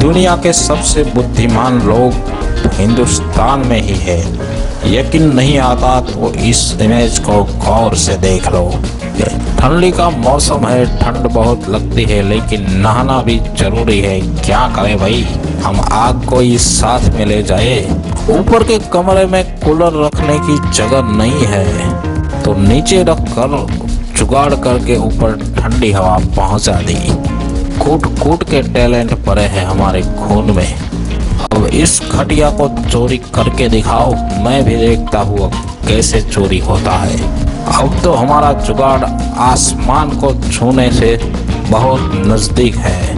दुनिया के सबसे बुद्धिमान लोग हिंदुस्तान में ही है। यकीन नहीं आता तो इस इमेज को गौर से देख लो। ठंडी का मौसम है, ठंड बहुत लगती है, लेकिन नहाना भी जरूरी है। क्या करें भाई, हम आग को इस साथ में ले जाए। ऊपर के कमरे में कूलर रखने की जगह नहीं है, तो नीचे रख कर जुगाड़ करके ऊपर ठंडी हवा पहुंचा दी। कूट कूट के टैलेंट पड़े हैं हमारे खून में। अब इस खटिया को चोरी करके दिखाओ, मैं भी देखता हूँ कैसे चोरी होता है। अब तो हमारा जुगाड़ आसमान को छूने से बहुत नजदीक है।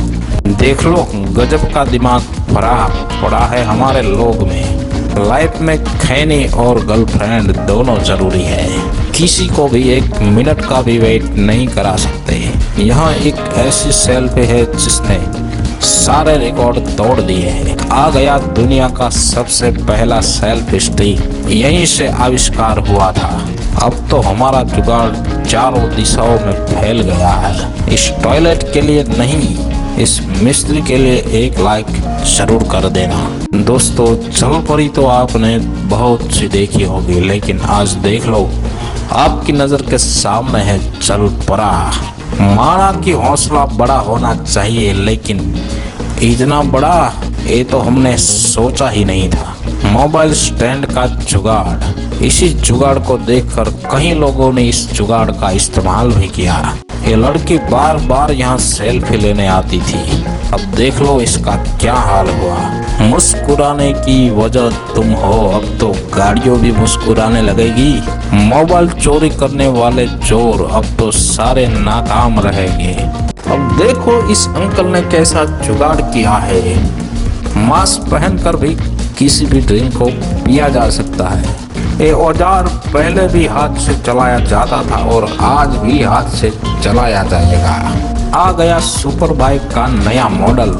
देख लो, गजब का दिमाग भरा पड़ा है हमारे लोग में। लाइफ में खैनी और गर्लफ्रेंड दोनों जरूरी है। किसी को भी एक मिनट का भी वेट नहीं करा सकते। यहाँ एक ऐसी सेल्फी है जिसने सारे रिकॉर्ड तोड़ दिए हैं। आ गया दुनिया का सबसे पहला सेल्फी स्टिक, यहीं से आविष्कार हुआ था। अब तो हमारा जुगाड़ चारों दिशाओं में फैल गया है। इस टॉयलेट के लिए नहीं, इस मिस्त्री के लिए एक लाइक जरूर कर देना। दोस्तों, जल परी तो आपने बहुत सी देखी होगी, लेकिन आज देख लो, आपकी नजर के सामने है जल परा। माना कि हौसला बड़ा होना चाहिए, लेकिन इतना बड़ा ये तो हमने सोचा ही नहीं था। मोबाइल स्टैंड का जुगाड़, इसी जुगाड़ को देखकर कई लोगों ने इस जुगाड़ का इस्तेमाल भी किया। ये लड़की बार बार यहाँ सेल्फी लेने आती थी। अब देख लो इसका क्या हाल हुआ। मुस्कुराने की वजह तुम हो, अब तो गाड़ियों भी मुस्कुराने लगेगी। मोबाइल चोरी करने वाले चोर अब तो सारे नाकाम रहेंगे। अब देखो इस अंकल ने कैसा जुगाड़ किया है। मास्क पहनकर भी किसी भी ड्रिंक को पिया जा सकता है। ये औजार पहले भी हाथ से चलाया जाता था और आज भी हाथ से चलाया जाएगा। आ गया सुपर बाइक का नया मॉडल।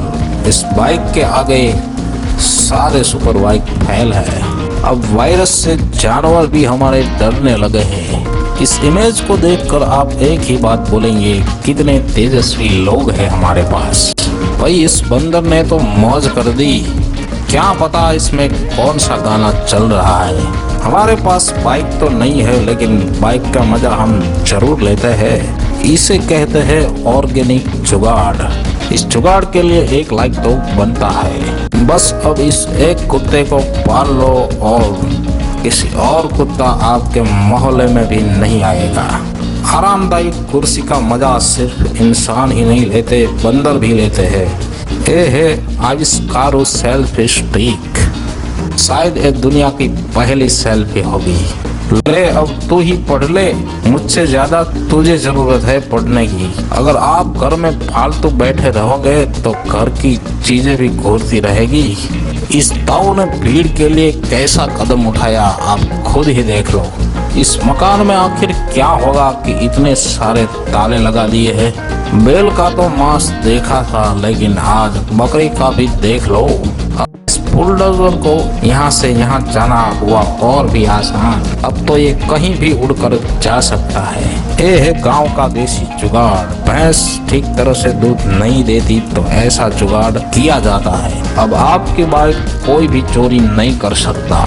इस बाइक के आगे सारे सुपर बाइक फेल है। अब वायरस से जानवर भी हमारे डरने लगे हैं। इस इमेज को देखकर आप एक ही बात बोलेंगे, कितने तेजस्वी लोग हैं हमारे पास। भाई इस बंदर ने तो मौज कर दी। क्या पता इसमें कौन सा गाना चल रहा है। हमारे पास बाइक तो नहीं है, लेकिन बाइक का मजा हम जरूर लेते हैं। इसे कहते हैं ऑर्गेनिक जुगाड़। इस जुगाड़ के लिए एक लाइक तो बनता है। बस अब इस एक कुत्ते को पाल लो और किसी और कुत्ता आपके मोहल्ले में भी नहीं आएगा। आरामदायक कुर्सी का मजा सिर्फ इंसान ही नहीं लेते, बंदर भी लेते हैं। ये है आविष्कार सेल्फी स्टिक। शायद ये दुनिया की पहली सेल्फी होगी। ले अब तू ही पढ़ ले, मुझसे ज्यादा तुझे जरूरत है पढ़ने की। अगर आप घर में फालतू बैठे रहोगे तो घर की चीजें भी घूरती रहेगी। इस ताऊ ने भीड़ के लिए कैसा कदम उठाया, आप खुद ही देख लो। इस मकान में आखिर क्या होगा कि इतने सारे ताले लगा दिए हैं। बैल का तो मांस देखा था, लेकिन आज बकरी का भी देख लो। बुलडोजर को यहाँ से यहाँ जाना हुआ और भी आसान। अब तो ये कहीं भी उड़कर जा सकता है। ये है गांव का देसी जुगाड़। भैंस ठीक तरह से दूध नहीं देती तो ऐसा जुगाड़ किया जाता है। अब आपकी बाइक कोई भी चोरी नहीं कर सकता।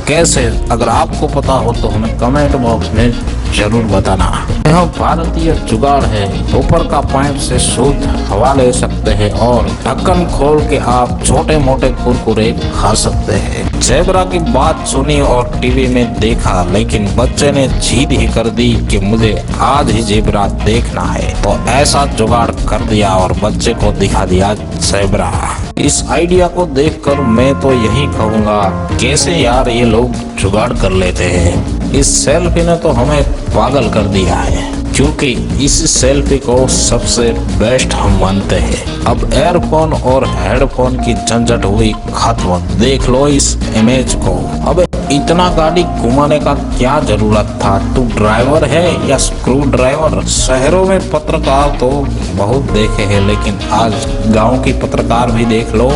कैसे? अगर आपको पता हो तो हमें कमेंट बॉक्स में जरूर बताना। यह भारतीय जुगाड़ है। ऊपर का पाइप से शुद्ध हवा ले सकते हैं और ढक्कन खोल के आप छोटे मोटे कुरकुरे खा सकते हैं। ज़ेबरा की बात सुनी और टीवी में देखा, लेकिन बच्चे ने जिद ही कर दी कि मुझे आज ही ज़ेबरा देखना है, तो ऐसा जुगाड़ कर दिया और बच्चे को दिखा दिया ज़ेबरा। इस आइडिया को देखकर मैं तो यही कहूँगा, कैसे यार ये लोग जुगाड़ कर लेते हैं। इस सेल्फी ने तो हमें पागल कर दिया है, क्योंकि इस सेल्फी को सबसे बेस्ट हम मानते हैं। अब एयरफोन और हेडफोन की झंझट हुई खत्म। देख लो इस इमेज को। अब इतना गाड़ी घुमाने का क्या जरूरत था? तू ड्राइवर है या स्क्रू ड्राइवर? शहरों में पत्रकार तो बहुत देखे हैं, लेकिन आज गांव की पत्रकार भी देख लो।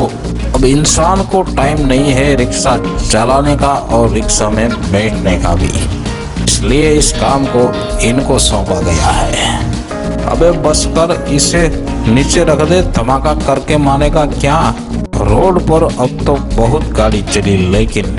अब इंसान को टाइम नहीं है रिक्शा चलाने का और रिक्शा में बैठने का भी, इसलिए इस काम को इनको सौंपा गया है। अबे बस कर, इसे नीचे रख दे, धमाका करके मानेगा क्या। रोड पर अब तो बहुत गाड़ी चली, लेकिन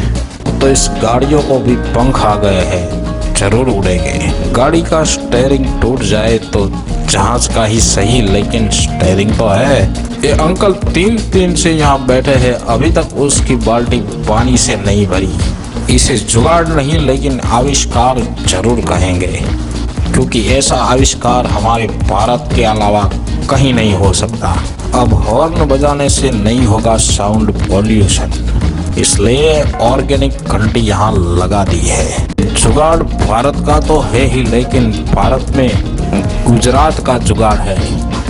तो इस गाड़ियों को भी पंख आ गए हैं, जरूर उड़ेंगे। गाड़ी का स्टीयरिंग टूट जाए तो जहाज का ही सही, लेकिन स्टीयरिंग तो है। ये अंकल 3 दिन से यहाँ बैठे हैं, अभी तक उसकी बाल्टी पानी से नहीं भरी। इसे जुगाड़ नहीं, लेकिन आविष्कार जरूर कहेंगे, क्योंकि ऐसा आविष्कार हमारे भारत के अलावा कहीं नहीं हो सकता। अब हॉर्न बजाने से नहीं होगा साउंड पॉल्यूशन, इसलिए ऑर्गेनिक घंटी यहाँ लगा दी है। जुगाड़ भारत का तो है ही, लेकिन भारत में गुजरात का जुगाड़ है।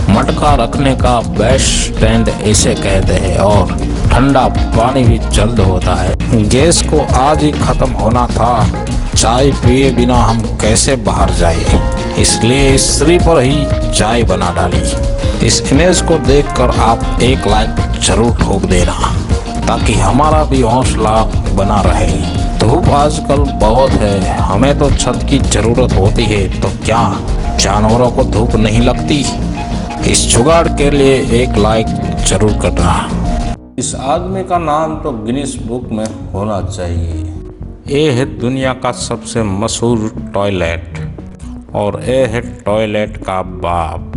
मटका रखने का बेस्ट स्टैंड इसे कहते हैं, और ठंडा पानी भी जल्द होता है। गैस को आज ही खत्म होना था, चाय पिए बिना हम कैसे बाहर जाए, इसलिए स्त्री पर ही चाय बना डाली। इस इमेज को देखकर आप एक लाइक जरूर ठोक देना, ताकि हमारा भी हौसला बना रहे। धूप आजकल बहुत है, हमें तो छत की जरूरत होती है, तो क्या जानवरों को धूप नहीं लगती। इस जुगाड़ के लिए एक लाइक जरूर करना। इस आदमी का नाम तो गिनीज बुक में होना चाहिए। ये है दुनिया का सबसे मशहूर टॉयलेट, और ये है टॉयलेट का बाप।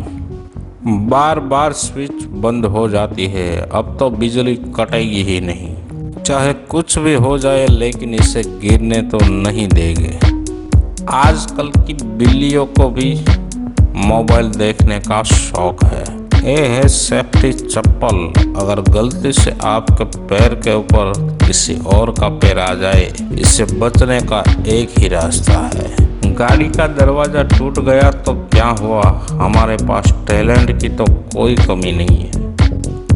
बार बार स्विच बंद हो जाती है, अब तो बिजली कटेगी ही नहीं। चाहे कुछ भी हो जाए, लेकिन इसे गिरने तो नहीं देंगे। आजकल की बिल्लियों को भी मोबाइल देखने का शौक है। ये है सेफ्टी चप्पल, अगर गलती से आपके पैर के ऊपर किसी और का पैर आ जाए, इससे बचने का एक ही रास्ता है। गाड़ी का दरवाजा टूट गया तो क्या हुआ, हमारे पास टैलेंट की तो कोई कमी नहीं है।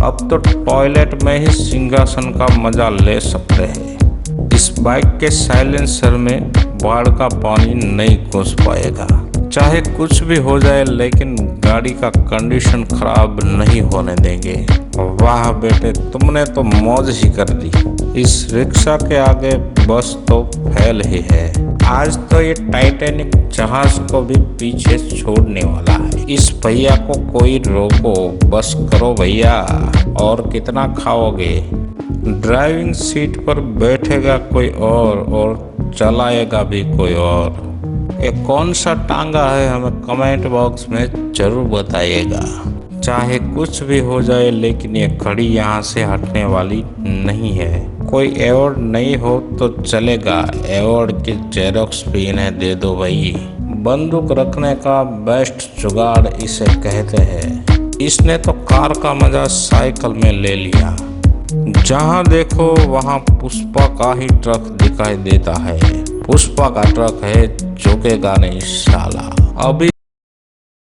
अब तो टॉयलेट में ही सिंहासन का मजा ले सकते हैं। इस बाइक के साइलेंसर में बाढ़ का पानी नहीं घुस पाएगा। चाहे कुछ भी हो जाए, लेकिन गाड़ी का कंडीशन खराब नहीं होने देंगे। वाह बेटे, तुमने तो मौज ही कर दी। इस रिक्शा के आगे बस तो फेल ही है। आज तो ये टाइटैनिक जहाज को भी पीछे छोड़ने वाला है। इस भैया को कोई रोको, बस करो भैया। और कितना खाओगे। ड्राइविंग सीट पर बैठेगा कोई और चलाएगा भी कोई और। ये कौन सा टांगा है, हमें कमेंट बॉक्स में जरूर बताइएगा। चाहे कुछ भी हो जाए, लेकिन ये घड़ी यहाँ से हटने वाली नहीं है। कोई अवार्ड नहीं हो तो चलेगा, अवार्ड की जेरोक्स भी इन्हें दे दो भाई। बंदूक रखने का बेस्ट जुगाड़ इसे कहते हैं। इसने तो कार का मजा साइकिल में ले लिया। जहाँ देखो वहाँ पुष्पा का ही ट्रक दिखाई देता है। पुष्पा का ट्रक है, झुकेगा नहीं साला। अभी